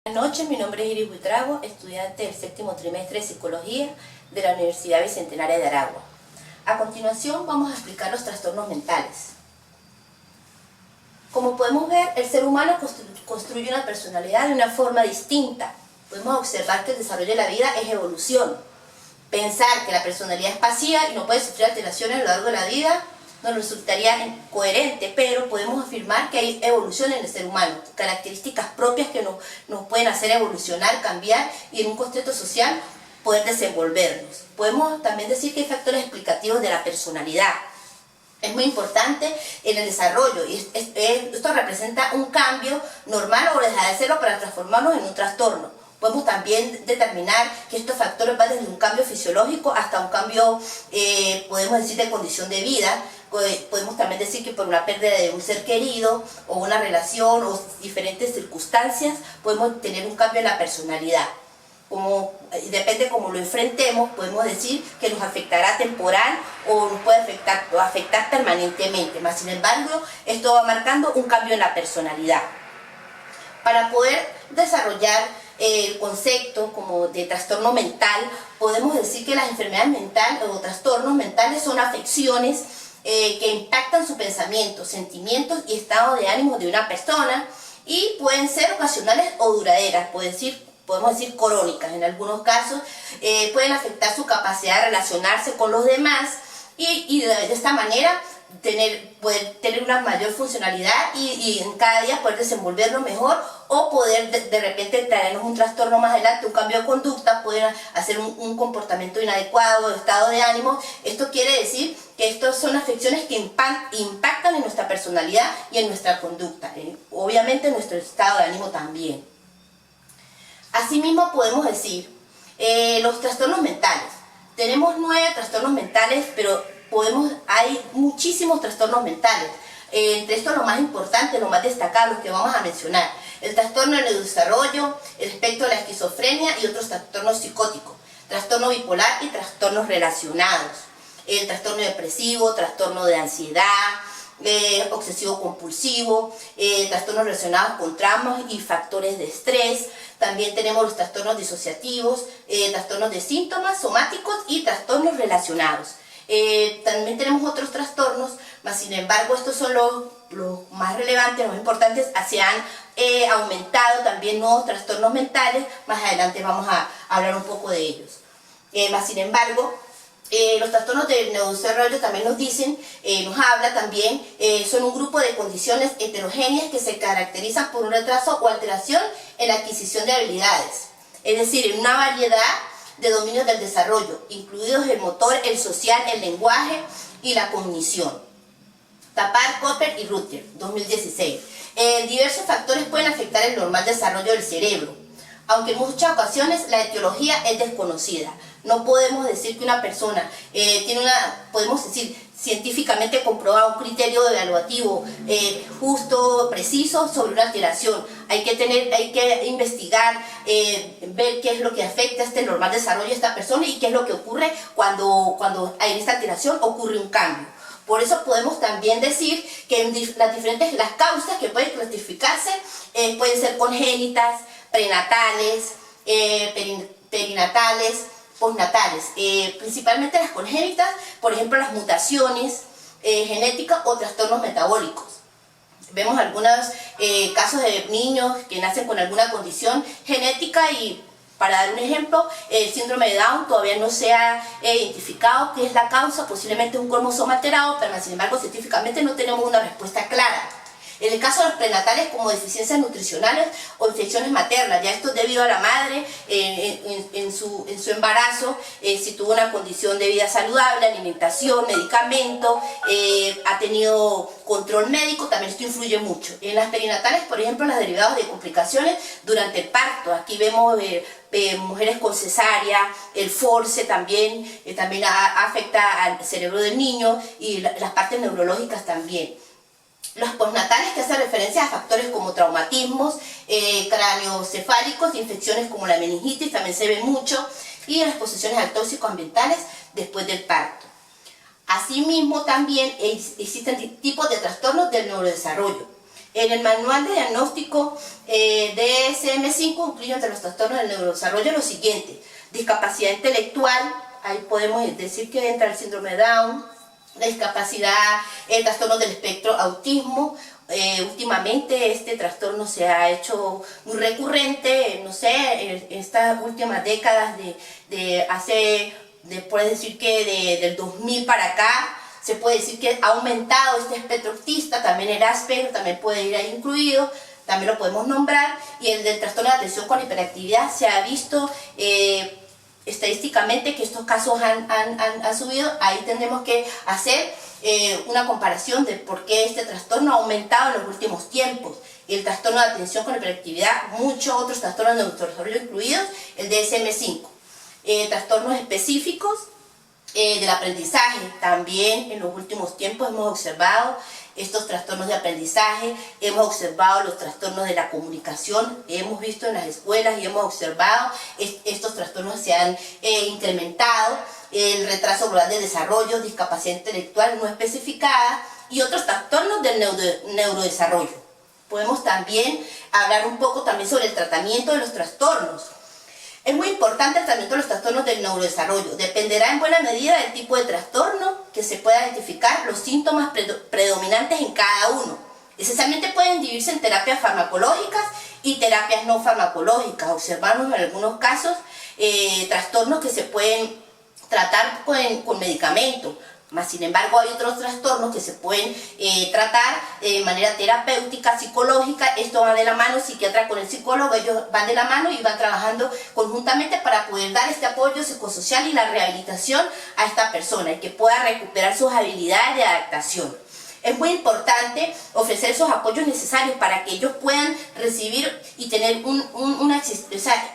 Buenas noches, mi nombre es Iris Buitrago, estudiante del séptimo trimestre de Psicología de la Universidad Bicentenaria de Aragua. A continuación vamos a explicar los trastornos mentales. Como podemos ver, el ser humano construye una personalidad de una forma distinta. Podemos observar que el desarrollo de la vida es evolución. Pensar que la personalidad es pasiva y no puede sufrir alteraciones a lo largo de la vida nos resultaría incoherente, pero podemos afirmar que hay evolución en el ser humano, características propias que nos pueden hacer evolucionar, cambiar y en un contexto social poder desenvolvernos. Podemos también decir que hay factores explicativos de la personalidad. Es muy importante en el desarrollo y esto representa un cambio normal o dejar de serlo para transformarnos en un trastorno. Podemos también determinar que estos factores van desde un cambio fisiológico hasta un cambio, podemos decir, de condición de vida. Podemos también decir que por una pérdida de un ser querido o una relación o diferentes circunstancias podemos tener un cambio en la personalidad. Depende cómo lo enfrentemos, podemos decir que nos afectará temporal o nos puede afectar permanentemente. Mas, sin embargo, esto va marcando un cambio en la personalidad. Para poder desarrollar el concepto como de trastorno mental, podemos decir que las enfermedades mentales o trastornos mentales son afecciones que impactan su pensamiento, sentimientos y estado de ánimo de una persona y pueden ser ocasionales o duraderas, podemos decir crónicas. En algunos casos pueden afectar su capacidad de relacionarse con los demás y de esta manera poder tener una mayor funcionalidad y en cada día poder desenvolverlo mejor o poder de repente traernos un trastorno más adelante, un cambio de conducta, poder hacer un comportamiento inadecuado, estado de ánimo. Esto quiere decir que estas son afecciones que impactan en nuestra personalidad y en nuestra conducta, obviamente en nuestro estado de ánimo también. Asimismo podemos decir los trastornos mentales. Tenemos 9 trastornos mentales, pero hay muchísimos trastornos mentales. Entre estos, lo más importante, lo más destacado, los que vamos a mencionar: el trastorno del neurodesarrollo, el espectro de la esquizofrenia y otros trastornos psicóticos, trastorno bipolar y trastornos relacionados, el trastorno depresivo, trastorno de ansiedad, obsesivo compulsivo, trastornos relacionados con traumas y factores de estrés. También tenemos los trastornos disociativos, trastornos de síntomas somáticos y trastornos relacionados. También tenemos otros trastornos, mas sin embargo estos son los más relevantes, los más importantes. Se han aumentado también nuevos trastornos mentales, más adelante vamos a hablar un poco de ellos. Mas sin embargo, los trastornos del neurodesarrollo también nos habla también, son un grupo de condiciones heterogéneas que se caracterizan por un retraso o alteración en la adquisición de habilidades, es decir, en una variedad de dominios del desarrollo, incluidos el motor, el social, el lenguaje y la cognición. Tapar, Cooper y Rutter, 2016. Diversos factores pueden afectar el normal desarrollo del cerebro, aunque en muchas ocasiones la etiología es desconocida. No podemos decir que una persona podemos decir científicamente comprobado, un criterio evaluativo justo, preciso sobre una alteración. Hay que investigar, ver qué es lo que afecta este normal desarrollo de esta persona y qué es lo que ocurre cuando hay esta alteración, ocurre un cambio. Por eso podemos también decir que las causas que pueden clasificarse pueden ser congénitas, prenatales, perinatales, postnatales, principalmente las congénitas, por ejemplo las mutaciones genéticas o trastornos metabólicos. Vemos algunos casos de niños que nacen con alguna condición genética y, para dar un ejemplo, el síndrome de Down todavía no se ha identificado qué es la causa, posiblemente un cromosoma alterado, pero sin embargo científicamente no tenemos una respuesta clara. En el caso de los prenatales, como deficiencias nutricionales o infecciones maternas, ya esto es debido a la madre en su embarazo, si tuvo una condición de vida saludable, alimentación, medicamento, ha tenido control médico, también esto influye mucho. En las perinatales, por ejemplo, los derivados de complicaciones durante el parto, aquí vemos mujeres con cesárea, el force también afecta al cerebro del niño y las partes neurológicas también. Los postnatales, que hacen referencia a factores como traumatismos craneoencefálicos, infecciones como la meningitis, también se ve mucho, y las exposiciones a tóxicos ambientales después del parto. Asimismo, también existen tipos de trastornos del neurodesarrollo. En el manual de diagnóstico DSM-5 incluye entre los trastornos del neurodesarrollo lo siguiente: discapacidad intelectual, ahí podemos decir que entra el síndrome de Down, la discapacidad, trastornos del espectro autismo. Últimamente este trastorno se ha hecho muy recurrente, no sé, en estas últimas décadas puedes decir que del 2000 para acá, se puede decir que ha aumentado este espectro autista. También el Asperger también puede ir ahí incluido, también lo podemos nombrar. Y el del trastorno de atención con hiperactividad se ha visto estadísticamente que estos casos han subido. Ahí tendremos que hacer una comparación de por qué este trastorno ha aumentado en los últimos tiempos. El trastorno de atención con hiperactividad, muchos otros trastornos de neurodesarrollo incluidos, el DSM-5. Trastornos específicos del aprendizaje, también en los últimos tiempos hemos observado estos trastornos de aprendizaje, hemos observado los trastornos de la comunicación, hemos visto en las escuelas y hemos observado estos trastornos se han incrementado, el retraso global de desarrollo, discapacidad intelectual no especificada y otros trastornos del neurodesarrollo. Podemos también hablar un poco también sobre el tratamiento de los trastornos. Es muy importante el tratamiento de los trastornos del neurodesarrollo. Dependerá en buena medida del tipo de trastorno que se pueda identificar, los síntomas predominantes en cada uno. Esencialmente pueden dividirse en terapias farmacológicas y terapias no farmacológicas. Observamos en algunos casos trastornos que se pueden tratar con medicamentos. Mas, sin embargo, hay otros trastornos que se pueden tratar de manera terapéutica, psicológica. Esto va de la mano, psiquiatra con el psicólogo, ellos van de la mano y van trabajando conjuntamente para poder dar este apoyo psicosocial y la rehabilitación a esta persona y que pueda recuperar sus habilidades de adaptación. Es muy importante ofrecer esos apoyos necesarios para que ellos puedan recibir y tener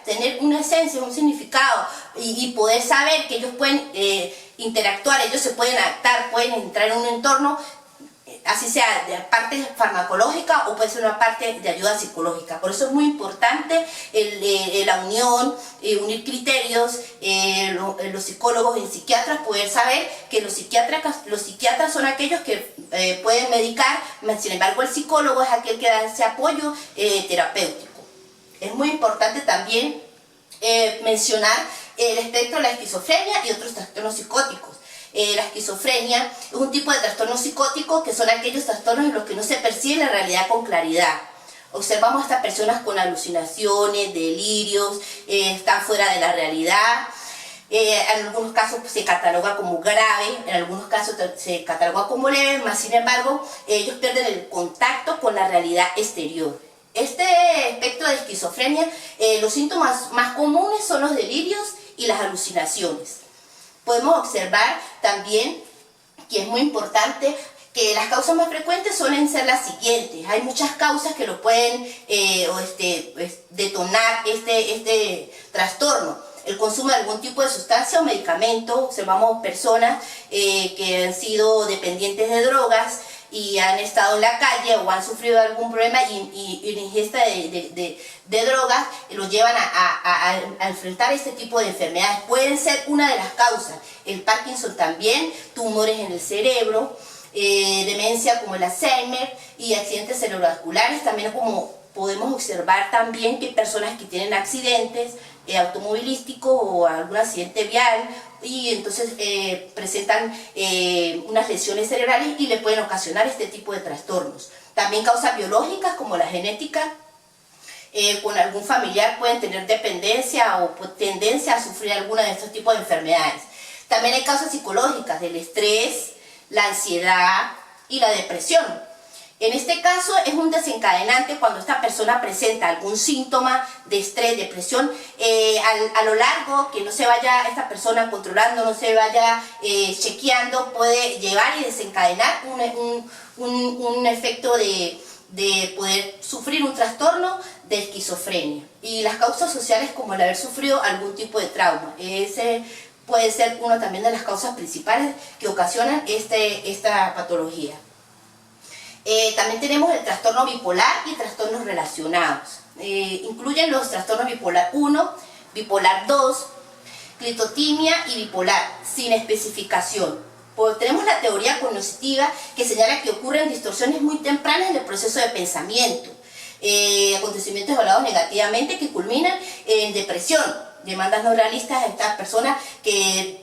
tener una esencia, un significado y poder saber que ellos pueden interactuar, ellos se pueden adaptar, pueden entrar en un entorno, así sea de parte farmacológica o puede ser una parte de ayuda psicológica. Por eso es muy importante la unión, unir criterios, los psicólogos y psiquiatras, poder saber que los psiquiatras son aquellos que pueden medicar, sin embargo el psicólogo es aquel que da ese apoyo terapéutico. Es muy importante también mencionar el espectro de la esquizofrenia y otros trastornos psicóticos. La esquizofrenia es un tipo de trastorno psicótico que son aquellos trastornos en los que no se percibe la realidad con claridad. Observamos a estas personas con alucinaciones, delirios, están fuera de la realidad. En algunos casos se cataloga como grave, en algunos casos se cataloga como leve, mas sin embargo ellos pierden el contacto con la realidad exterior. Este espectro de esquizofrenia, los síntomas más comunes son los delirios y las alucinaciones. Podemos observar también que es muy importante que las causas más frecuentes suelen ser las siguientes. Hay muchas causas que lo pueden detonar este trastorno. El consumo de algún tipo de sustancia o medicamento. Observamos personas que han sido dependientes de drogas y han estado en la calle o han sufrido algún problema y la ingesta de drogas los llevan a enfrentar este tipo de enfermedades. Pueden ser una de las causas. El Parkinson también, tumores en el cerebro, demencia como el Alzheimer y accidentes cerebrovasculares. También como podemos observar también que hay personas que tienen accidentes automovilísticos o algún accidente vial y entonces presentan unas lesiones cerebrales y le pueden ocasionar este tipo de trastornos. También causas biológicas como la genética, con algún familiar pueden tener dependencia o tendencia a sufrir alguna de estos tipos de enfermedades. También hay causas psicológicas del estrés, la ansiedad y la depresión. En este caso es un desencadenante cuando esta persona presenta algún síntoma de estrés, depresión, a lo largo que no se vaya esta persona controlando, no se vaya chequeando, puede llevar y desencadenar un efecto de poder sufrir un trastorno de esquizofrenia. Y las causas sociales como el haber sufrido algún tipo de trauma, ese puede ser una también de las causas principales que ocasionan esta patología. También tenemos el trastorno bipolar y trastornos relacionados. Incluyen los trastornos bipolar 1, bipolar 2, clitotimia y bipolar, sin especificación. Tenemos la teoría cognitiva que señala que ocurren distorsiones muy tempranas en el proceso de pensamiento, acontecimientos evaluados negativamente que culminan en depresión, demandas no realistas a estas personas que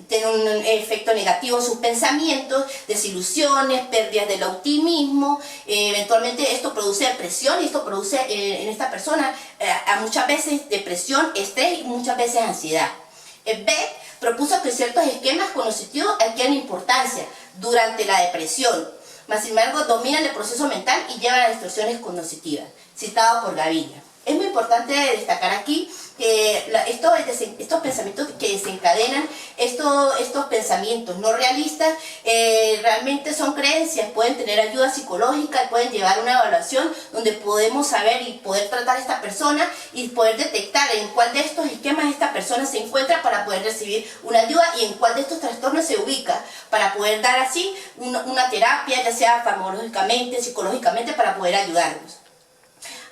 tienen un efecto negativo en sus pensamientos, desilusiones, pérdidas del optimismo. Eventualmente esto produce depresión y esto produce en esta persona a muchas veces depresión, estrés y muchas veces ansiedad. Beck propuso que ciertos esquemas cognitivos adquieren importancia durante la depresión, mas sin embargo dominan el proceso mental y llevan a distorsiones cognitivas, citado por Gaviria. Es muy importante destacar aquí que estos pensamientos que desencadenan estos pensamientos no realistas realmente son creencias, pueden tener ayuda psicológica, pueden llevar una evaluación donde podemos saber y poder tratar a esta persona y poder detectar en cuál de estos esquemas esta persona se encuentra para poder recibir una ayuda y en cuál de estos trastornos se ubica para poder dar así una terapia, ya sea farmacológicamente, psicológicamente, para poder ayudarnos.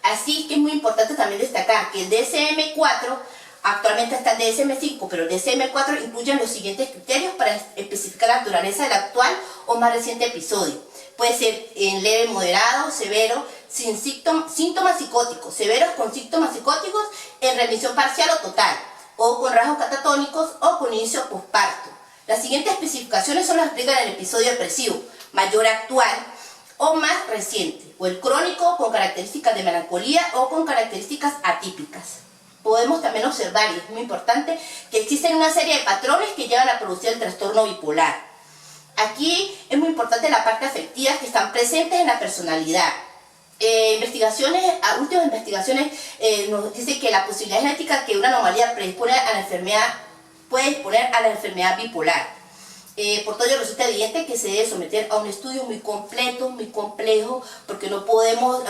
Así que es muy importante también destacar que el DSM-4, actualmente está el DSM-5, pero el DSM-4 incluye los siguientes criterios para especificar la naturaleza del actual o más reciente episodio. Puede ser en leve, moderado, severo, sin síntomas psicóticos, severos con síntomas psicóticos, en remisión parcial o total, o con rasgos catatónicos o con inicio posparto. Las siguientes especificaciones son las que aplican el episodio depresivo, mayor actual o más reciente, o el crónico con características de melancolía o con características atípicas. Podemos también observar, y es muy importante, que existen una serie de patrones que llevan a producir el trastorno bipolar. Aquí es muy importante la parte afectiva que están presentes en la personalidad. Últimas investigaciones nos dicen que la posibilidad genética que una anomalía predispone a la enfermedad puede disponer a la enfermedad bipolar. Por todo ello resulta evidente que se debe someter a un estudio muy completo, muy complejo, porque no podemos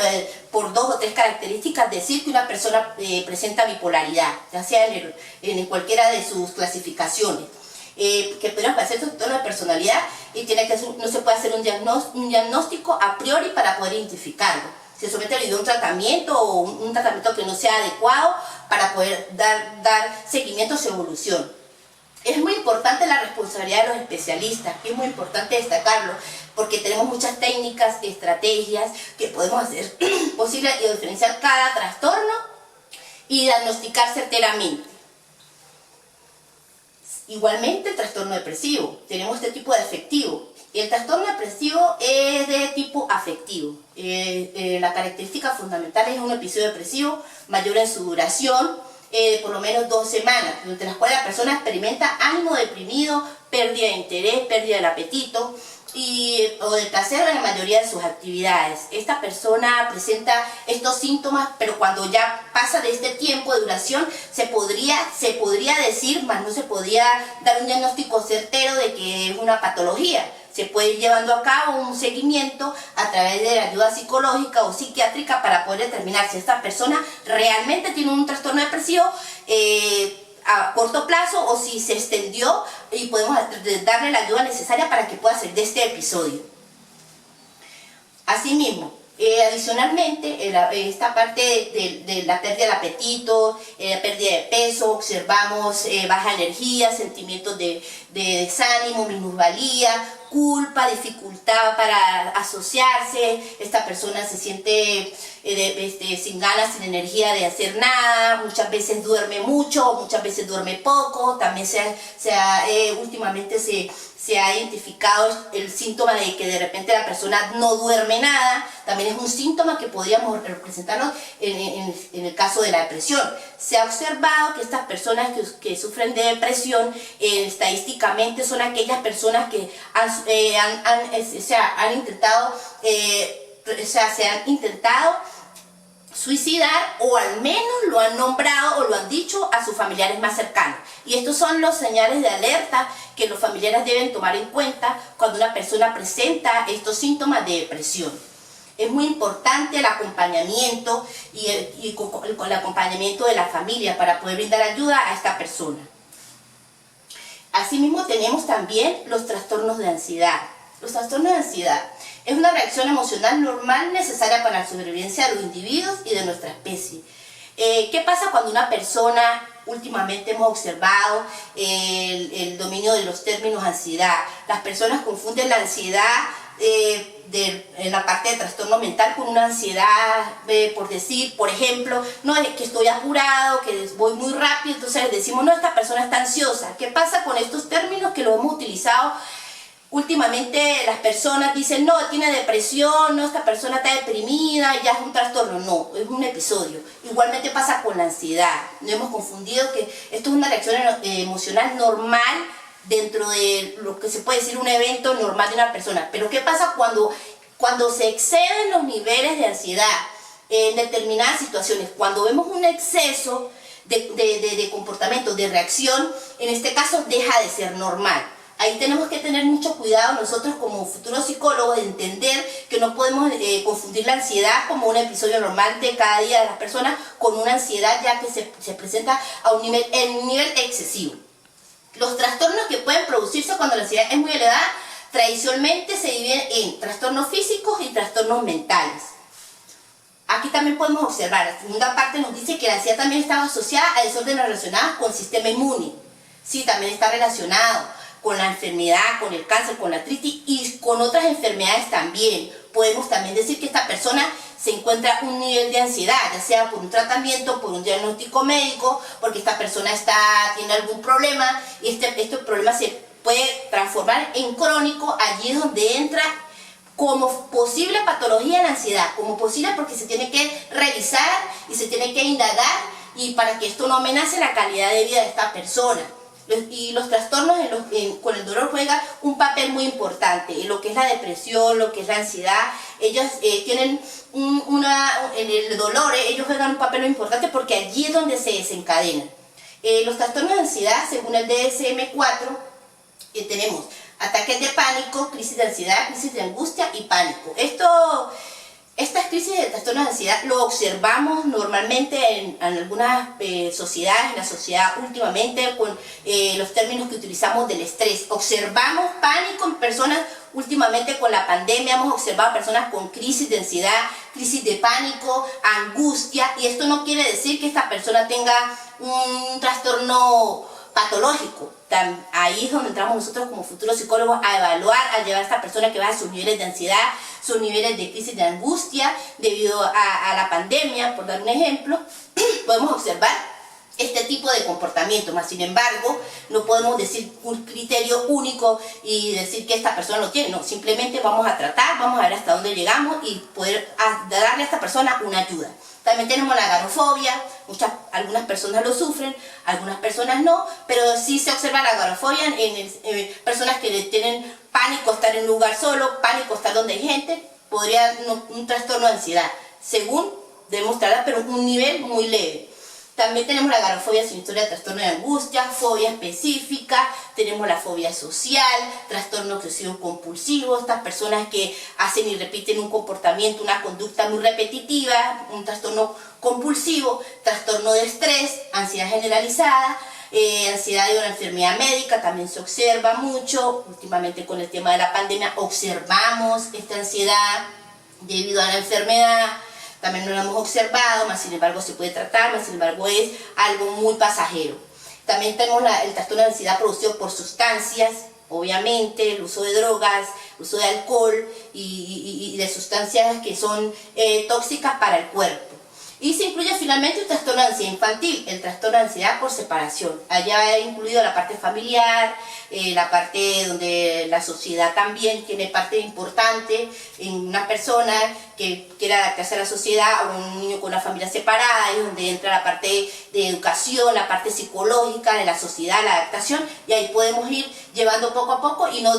por 2 o 3 características decir que una persona presenta bipolaridad, ya sea en cualquiera de sus clasificaciones. Que podrían parecer trastorno de personalidad y no se puede hacer un diagnóstico a priori para poder identificarlo. Se somete a un tratamiento o un tratamiento que no sea adecuado para poder dar seguimiento a su evolución. Es muy importante la responsabilidad de los especialistas, es muy importante destacarlo, porque tenemos muchas técnicas, estrategias que podemos hacer posible y diferenciar cada trastorno y diagnosticar certeramente. Igualmente el trastorno depresivo, tenemos este tipo de afectivo. El trastorno depresivo es de tipo afectivo. La característica fundamental es un episodio depresivo mayor en su duración, por lo menos 2 semanas, durante las cuales la persona experimenta ánimo deprimido, pérdida de interés, pérdida del apetito o del placer en la mayoría de sus actividades. Esta persona presenta estos síntomas, pero cuando ya pasa de este tiempo de duración, se podría decir, mas no se podía dar un diagnóstico certero de que es una patología. Se puede ir llevando a cabo un seguimiento a través de la ayuda psicológica o psiquiátrica para poder determinar si esta persona realmente tiene un trastorno depresivo a corto plazo o si se extendió y podemos darle la ayuda necesaria para que pueda salir de este episodio. Asimismo, adicionalmente, esta parte de la pérdida del apetito, pérdida de peso, observamos baja energía, sentimientos de desánimo, minusvalía, culpa, dificultad para asociarse. Esta persona se siente sin ganas, sin energía de hacer nada, muchas veces duerme mucho, muchas veces duerme poco. También últimamente se ha identificado el síntoma de que de repente la persona no duerme nada. También es un síntoma que podríamos representarnos en el caso de la depresión. Se ha observado que estas personas que sufren de depresión estadísticamente son aquellas personas que se han intentado suicidar, o al menos lo han nombrado o lo han dicho a sus familiares más cercanos. Y estos son los señales de alerta que los familiares deben tomar en cuenta cuando una persona presenta estos síntomas de depresión. Es muy importante el acompañamiento y con el acompañamiento de la familia para poder brindar ayuda a esta persona. Asimismo, tenemos también los trastornos de ansiedad. Los trastornos de ansiedad es una reacción emocional normal necesaria para la sobrevivencia de los individuos y de nuestra especie. ¿Qué pasa cuando una persona últimamente hemos observado el dominio de los términos ansiedad. Las personas confunden la ansiedad en la parte de trastorno mental con una ansiedad, por decir, por ejemplo, no es que estoy apurado, que voy muy rápido, entonces les decimos, no, esta persona está ansiosa. ¿Qué pasa con estos términos que los hemos utilizado? Últimamente las personas dicen, no, tiene depresión, no, esta persona está deprimida, ya es un trastorno. No, es un episodio. Igualmente pasa con la ansiedad. No hemos confundido que esto es una reacción emocional normal dentro de lo que se puede decir un evento normal de una persona. Pero ¿qué pasa cuando se exceden los niveles de ansiedad en determinadas situaciones? Cuando vemos un exceso de comportamiento, de reacción, en este caso deja de ser normal. Ahí tenemos que tener mucho cuidado nosotros como futuros psicólogos de entender que no podemos confundir la ansiedad como un episodio normal de cada día de las personas con una ansiedad ya que se presenta a un nivel excesivo. Los trastornos que pueden producirse cuando la ansiedad es muy elevada tradicionalmente se dividen en trastornos físicos y trastornos mentales. Aquí también podemos observar, la segunda parte nos dice que la ansiedad también está asociada a desórdenes relacionados con el sistema inmune. Sí, también está relacionado con la enfermedad, con el cáncer, con la artritis y con otras enfermedades también. Podemos también decir que esta persona se encuentra un nivel de ansiedad, ya sea por un tratamiento, por un diagnóstico médico, porque esta persona tiene algún problema y este problema se puede transformar en crónico. Allí es donde entra como posible patología la ansiedad, como posible porque se tiene que revisar y se tiene que indagar y para que esto no amenace la calidad de vida de esta persona. Y los trastornos con el dolor juegan un papel muy importante. En lo que es la depresión, lo que es la ansiedad, ellos tienen en el dolor, ellos juegan un papel muy importante porque allí es donde se desencadenan. Los trastornos de ansiedad, según el DSM-4, tenemos ataques de pánico, crisis de ansiedad, crisis de angustia y pánico. Estas crisis de trastornos de ansiedad lo observamos normalmente en algunas sociedades, en la sociedad últimamente con los términos que utilizamos del estrés. Observamos pánico en personas últimamente con la pandemia, hemos observado personas con crisis de ansiedad, crisis de pánico, angustia, y esto no quiere decir que esta persona tenga un trastorno patológico. Ahí es donde entramos nosotros como futuros psicólogos a evaluar, a llevar a esta persona que baja sus niveles de ansiedad, sus niveles de crisis de angustia debido a la pandemia, por dar un ejemplo. Podemos observar este tipo de comportamiento, más sin embargo no podemos decir un criterio único y decir que esta persona lo tiene, no, simplemente vamos a tratar, vamos a ver hasta dónde llegamos y poder darle a esta persona una ayuda. También tenemos la agorafobia, algunas personas lo sufren, algunas personas no, pero sí se observa la agorafobia en personas que tienen pánico a estar en un lugar solo, pánico a estar donde hay gente, podría un trastorno de ansiedad, según demostrarla, pero un nivel muy leve. También tenemos la agorafobia sin historia de trastorno de angustia, fobia específica, tenemos la fobia social, trastorno obsesivo compulsivo, estas personas que hacen y repiten un comportamiento, una conducta muy repetitiva, un trastorno compulsivo, trastorno de estrés, ansiedad generalizada, ansiedad de una enfermedad médica, también se observa mucho. Últimamente con el tema de la pandemia observamos esta ansiedad debido a la enfermedad. También no lo hemos observado, más sin embargo se puede tratar, más sin embargo es algo muy pasajero. También tenemos el trastorno de ansiedad producido por sustancias, obviamente, el uso de drogas, el uso de alcohol y de sustancias que son tóxicas para el cuerpo. Y se incluye finalmente el trastorno de ansiedad infantil, el trastorno de ansiedad por separación. Allá he incluido la parte familiar, la parte donde la sociedad también tiene parte importante en una persona que quiere adaptarse a la sociedad, o un niño con una familia separada, y donde entra la parte de educación, la parte psicológica de la sociedad, la adaptación, y ahí podemos ir llevando poco a poco y no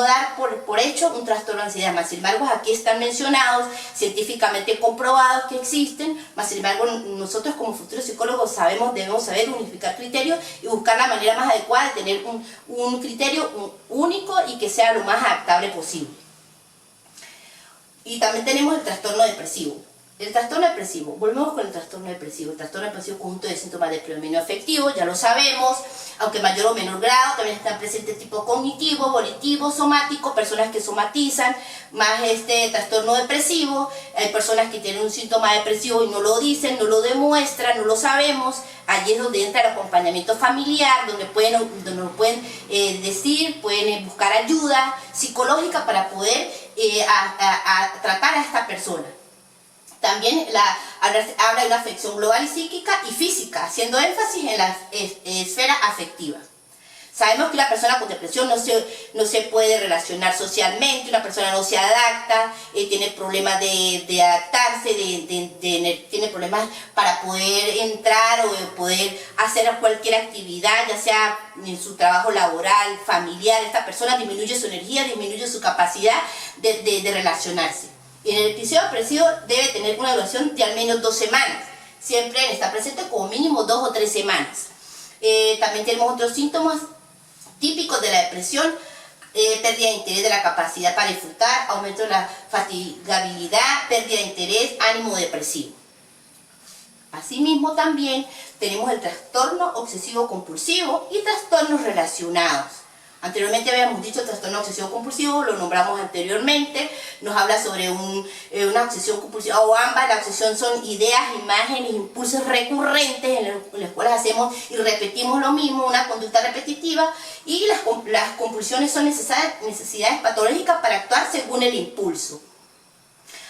dar por hecho un trastorno de ansiedad. Más sin embargo, aquí están mencionados, científicamente comprobados que existen, más sin embargo nosotros como futuros psicólogos debemos saber unificar criterios y buscar la manera más adecuada de tener un criterio único y que sea lo más adaptable posible. Y también tenemos el trastorno depresivo. El trastorno depresivo, volvemos con el trastorno depresivo. El trastorno depresivo es un conjunto de síntomas de predominio afectivo, ya lo sabemos, aunque en mayor o menor grado. También están presentes tipo cognitivo, volitivo, somático, personas que somatizan más este trastorno depresivo. Hay personas que tienen un síntoma depresivo y no lo dicen, no lo demuestran, no lo sabemos. Allí es donde entra el acompañamiento familiar, donde nos pueden decir, pueden buscar ayuda psicológica para poder tratar a esta persona. También habla de una afección global y psíquica y física, haciendo énfasis en la esfera afectiva. Sabemos que una persona con depresión no se puede relacionar socialmente, una persona no se adapta, tiene problemas de adaptarse, tiene problemas para poder entrar o poder hacer cualquier actividad, ya sea en su trabajo laboral, familiar. Esta persona disminuye su energía, disminuye su capacidad de relacionarse. En el episodio depresivo debe tener una duración de al menos 2 semanas. Siempre está presente como mínimo 2 o 3 semanas. También tenemos otros síntomas típicos de la depresión: pérdida de interés de la capacidad para disfrutar, aumento de la fatigabilidad, pérdida de interés, ánimo depresivo. Asimismo, también tenemos el trastorno obsesivo compulsivo y trastornos relacionados. Anteriormente habíamos dicho el trastorno obsesivo compulsivo, lo nombramos anteriormente. Nos habla sobre una obsesión compulsiva, o ambas. La obsesión son ideas, imágenes, impulsos recurrentes en los cuales hacemos y repetimos lo mismo, una conducta repetitiva. Y las compulsiones son necesidades patológicas para actuar según el impulso.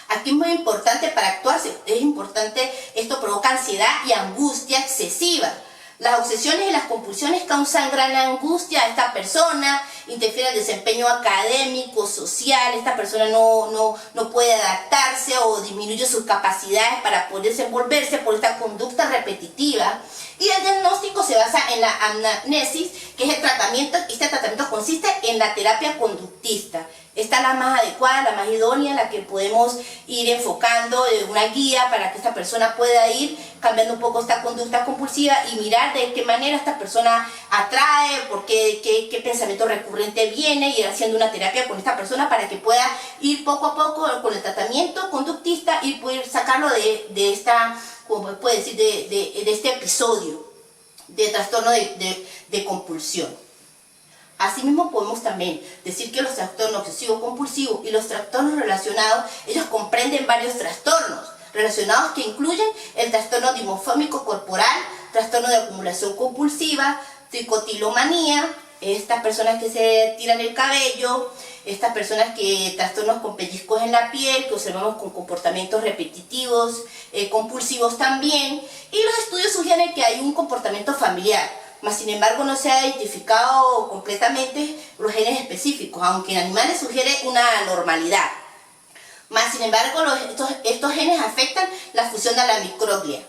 Aquí es muy importante, para actuar es importante, esto provoca ansiedad y angustia excesiva. Las obsesiones y las compulsiones causan gran angustia a esta persona, interfieren en el desempeño académico, social. Esta persona no puede adaptarse o disminuye sus capacidades para poder desenvolverse por esta conducta repetitiva. Y el diagnóstico se basa en la anamnesis, que es el tratamiento. Este tratamiento consiste en la terapia conductista. Esta es la más adecuada, la más idónea, la que podemos ir enfocando, una guía para que esta persona pueda ir cambiando un poco esta conducta compulsiva y mirar de qué manera esta persona atrae, por qué pensamiento recurrente viene, y ir haciendo una terapia con esta persona para que pueda ir poco a poco con el tratamiento conductista y poder sacarlo de esta, como puede decir, de este episodio de trastorno de compulsión. Asimismo, podemos también decir que los trastornos obsesivo-compulsivos y los trastornos relacionados, ellos comprenden varios trastornos relacionados que incluyen el trastorno dimorfómico corporal, trastorno de acumulación compulsiva, tricotilomanía, estas personas que se tiran el cabello, estas personas que trastornos con pellizcos en la piel, que observamos con comportamientos repetitivos, compulsivos también. Y los estudios sugieren que hay un comportamiento familiar, mas sin embargo no se ha identificado completamente los genes específicos, aunque en animales sugiere una normalidad. Mas sin embargo estos genes afectan la función de la microglia.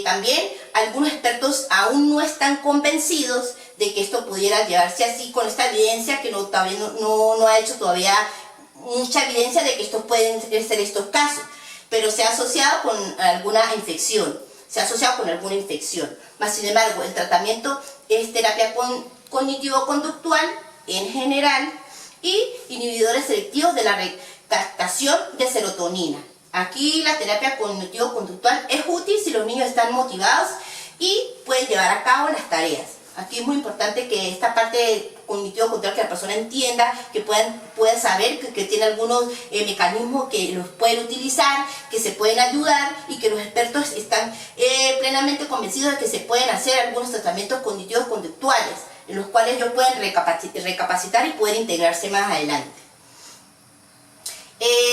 También algunos expertos aún no están convencidos de que esto pudiera llevarse así, con esta evidencia que todavía no ha hecho todavía mucha evidencia de que estos pueden ser estos casos, pero se ha asociado con alguna infección. Mas sin embargo, el tratamiento es terapia cognitivo-conductual en general y inhibidores selectivos de la recaptación de serotonina. Aquí la terapia cognitivo-conductual es útil si los niños están motivados y pueden llevar a cabo las tareas. Aquí es muy importante que esta parte cognitivo-conductual, que la persona entienda, que pueda saber que tiene algunos mecanismos que los pueden utilizar, que se pueden ayudar, y que los expertos están plenamente convencidos de que se pueden hacer algunos tratamientos cognitivos conductuales, en los cuales ellos pueden recapacitar y poder integrarse más adelante.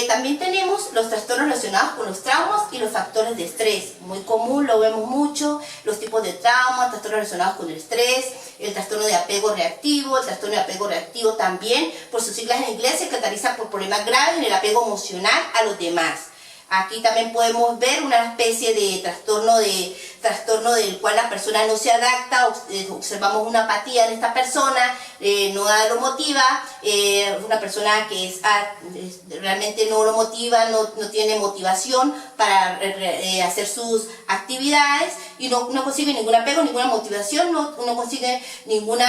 También tenemos los trastornos relacionados con los traumas y los factores de estrés. Muy común, lo vemos mucho, los tipos de traumas, trastornos relacionados con el estrés, el trastorno de apego reactivo. El trastorno de apego reactivo también, por sus siglas en inglés, se caracteriza por problemas graves en el apego emocional a los demás. Aquí también podemos ver una especie de trastorno del cual la persona no se adapta. Observamos una apatía en esta persona, no lo motiva, una persona que realmente no lo motiva, no tiene motivación para hacer sus actividades, y no consigue ningún apego, ninguna motivación, no consigue ningún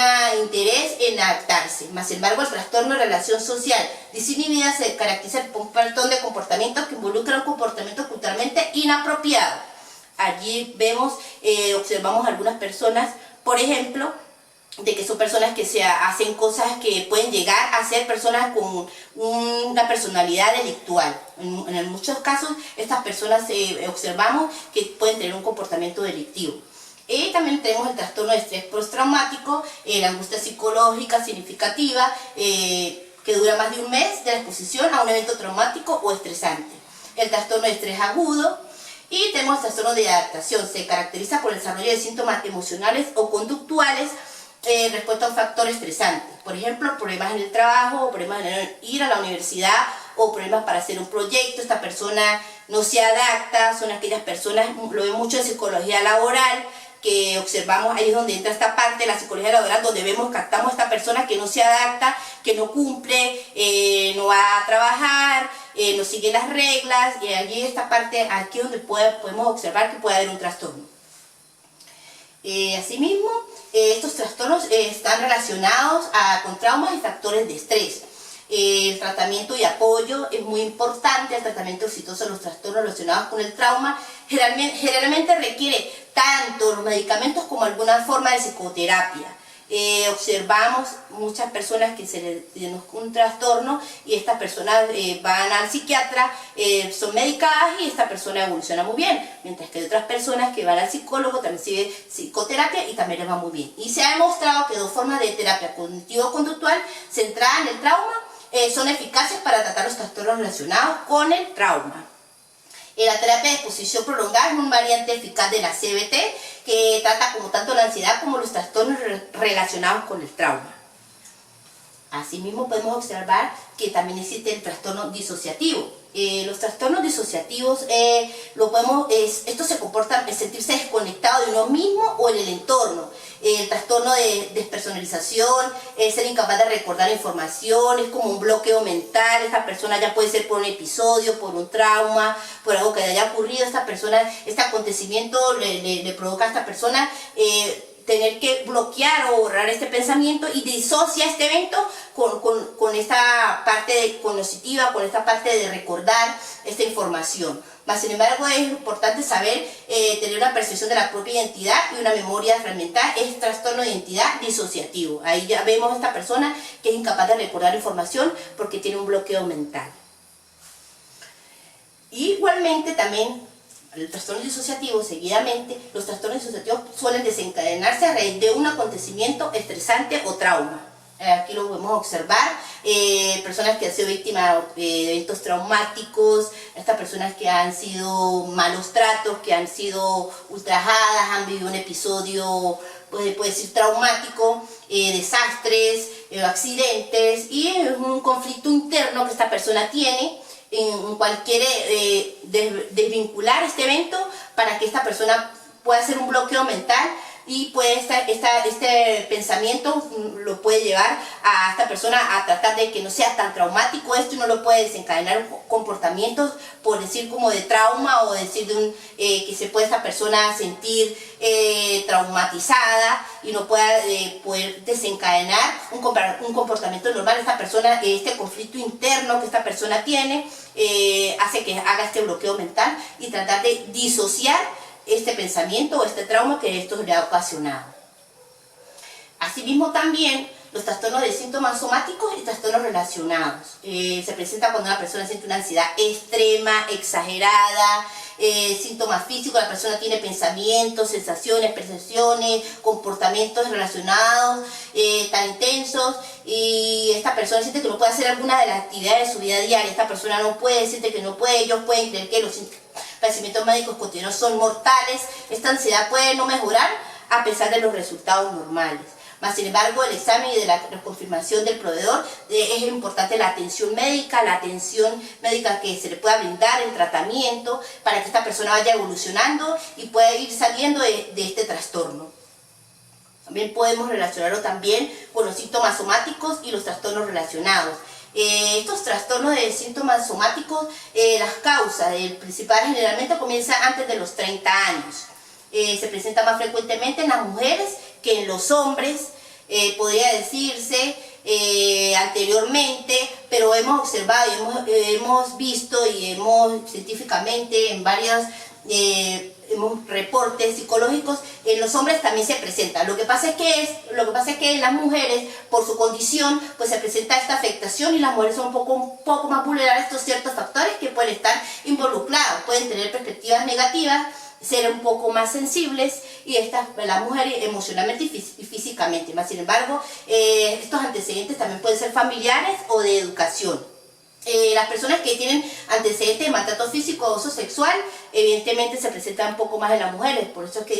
interés en adaptarse. Más sin embargo, el trastorno de relación social desinhibida se caracteriza por un patrón de comportamiento que involucra un comportamiento culturalmente inapropiado. Allí vemos, observamos algunas personas, por ejemplo, de que son personas que se hacen cosas que pueden llegar a ser personas con una personalidad delictual. En muchos casos estas personas observamos que pueden tener un comportamiento delictivo. También tenemos el trastorno de estrés postraumático, la angustia psicológica significativa que dura más de un mes de la exposición a un evento traumático o estresante. El trastorno de estrés agudo. Y tenemos el trastorno de adaptación, se caracteriza por el desarrollo de síntomas emocionales o conductuales respecto a un factor estresante. Por ejemplo, problemas en el trabajo, problemas en ir a la universidad o problemas para hacer un proyecto. Esta persona no se adapta, son aquellas personas, lo vemos mucho en psicología laboral, que observamos, ahí es donde entra esta parte de la psicología laboral, donde captamos a esta persona que no se adapta, que no cumple, no va a trabajar, no sigue las reglas, y allí esta parte, aquí es donde podemos observar que puede haber un trastorno. Asimismo, estos trastornos están relacionados con traumas y factores de estrés. El tratamiento y apoyo es muy importante. El tratamiento exitoso de los trastornos relacionados con el trauma generalmente requiere tanto los medicamentos como alguna forma de psicoterapia. Observamos muchas personas que se les diagnostica un trastorno y estas personas van al psiquiatra, son medicadas y esta persona evoluciona muy bien, mientras que hay otras personas que van al psicólogo, también siguen psicoterapia y también les va muy bien. Y se ha demostrado que dos formas de terapia cognitivo-conductual centrada en el trauma son eficaces para tratar los trastornos relacionados con el trauma. La terapia de exposición prolongada es una variante eficaz de la CBT que trata como tanto la ansiedad como los trastornos relacionados con el trauma. Asimismo podemos observar que también existe el trastorno disociativo. Los trastornos disociativos, estos se comportan en sentirse desconectado de uno mismo o en el entorno. El trastorno de despersonalización, ser incapaz de recordar información, es como un bloqueo mental. Esta persona ya puede ser por un episodio, por un trauma, por algo que le haya ocurrido. Este acontecimiento le provoca a esta persona tener que bloquear o borrar este pensamiento y disocia este evento con esta parte cognitiva, con esta parte de recordar esta información. Mas, sin embargo, es importante saber tener una percepción de la propia identidad y una memoria fragmentada. Es trastorno de identidad disociativo. Ahí ya vemos a esta persona que es incapaz de recordar información porque tiene un bloqueo mental. Igualmente también el trastorno disociativo, seguidamente, los trastornos disociativos suelen desencadenarse a raíz de un acontecimiento estresante o trauma. Aquí lo podemos observar, personas que han sido víctimas de eventos traumáticos, estas personas que han sido malos tratos, que han sido ultrajadas, han vivido un episodio, puede decir traumático, desastres, accidentes, y es un conflicto interno que esta persona tiene. En cualquier desvincular este evento para que esta persona pueda hacer un bloqueo mental y este pensamiento lo puede llevar a esta persona a tratar de que no sea tan traumático esto y no lo puede desencadenar comportamientos, por decir como de trauma o decir que se puede esta persona sentir traumatizada y no pueda poder desencadenar un comportamiento normal. Esta persona, este conflicto interno que esta persona tiene hace que haga este bloqueo mental y tratar de disociar este pensamiento o este trauma que esto le ha ocasionado. Asimismo también los trastornos de síntomas somáticos y trastornos relacionados. Se presenta cuando una persona siente una ansiedad extrema, exagerada, síntomas físicos, la persona tiene pensamientos, sensaciones, percepciones, comportamientos relacionados tan intensos y esta persona siente que no puede hacer alguna de las actividades de su vida diaria. Esta persona no puede, siente que no puede, ellos pueden creer que los padecimientos médicos cotidianos son mortales. Esta ansiedad puede no mejorar a pesar de los resultados normales. Mas, sin embargo, el examen y de la confirmación del proveedor es importante la atención médica que se le pueda brindar, el tratamiento, para que esta persona vaya evolucionando y pueda ir saliendo de este trastorno. También podemos relacionarlo también con los síntomas somáticos y los trastornos relacionados. Estos trastornos de síntomas somáticos, las causas principales generalmente comienzan antes de los 30 años. se presenta más frecuentemente en las mujeres que en los hombres, podría decirse anteriormente, pero hemos observado y hemos visto y hemos científicamente en varios reportes psicológicos, en los hombres también se presenta. Lo que pasa es que en las mujeres, por su condición, pues se presenta esta afectación y las mujeres son un poco más vulnerables a estos ciertos factores que pueden estar involucrados, pueden tener perspectivas negativas, ser un poco más sensibles y la mujer emocionalmente y físicamente. Más sin embargo, estos antecedentes también pueden ser familiares o de educación. Las personas que tienen antecedentes de maltrato físico o uso sexual, evidentemente se presentan un poco más en las mujeres, por eso es que dice